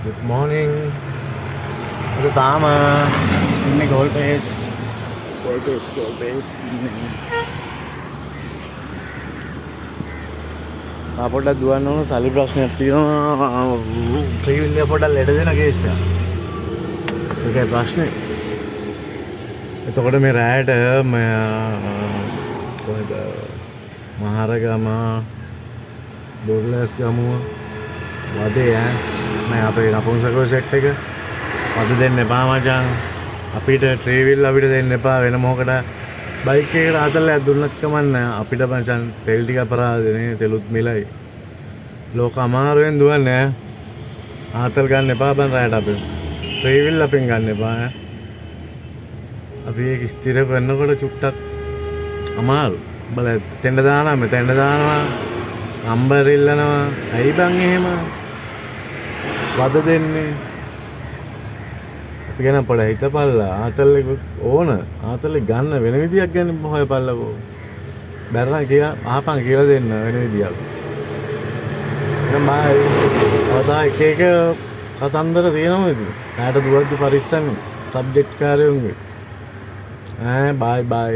Good morning. Ada tama. Ini gold base. Gold base. අපොට දුවන්න ඕන සල්ලි ප්‍රශ්නයක් තියෙනවා. ට්‍රීවිල් එක පොඩ්ඩක් ලෙඩ දෙන කේස් එක. ඒකයි ප්‍රශ්නේ. එතකොට මේ රෑට කොහෙද මහරගම බොර්ලස් ගමුව වදේ ඈ අපේ නපුංසකෝ සෙට් එක වද දෙන්න එපා මචං. අපිට ට්‍රීවිල් අපිට දෙන්න එපා වෙන මොකකට බයික් එකට ආතල්ලයක් දුන්නත් කමන්නේ. අපිට මචං තෙල් ටික අපරාධනේ තෙලුත් මිලයි. ලෝක අමාරුවෙන් දුවන්නේ ආතල් ගන්න එපා බං රෑට අපි. ට්‍රීවිල් අපෙන් ගන්න එපා ඈ. අපි ඒක ස්ථිර කරනකොට චුට්ටක් අමාරු. බල තෙන්ඩ දානවා මෙතෙන්ඩ දානවා නම්බර් ඉල්ලනවා. ඇයි බං එහෙම වද දෙන්නේ? අපි ගැන පොඩ හිතපල්ලා. ආතල්ලෙ ඕන ආතල්ලෙ ගන්න වෙන විදියක් ගැන හොයපල්ලකෝ. බැරනම් කියලා අහපන් කියලා දෙන්න වෙන විදියක්. එහෙනම් බයි. අවතා එක එක කතන්දර තියෙනවා ඉතින්. රැට දුවද්දි පරිස්සම් සබ්ජෙක්ට් කාර්යුන්ගේ. බයි බයි.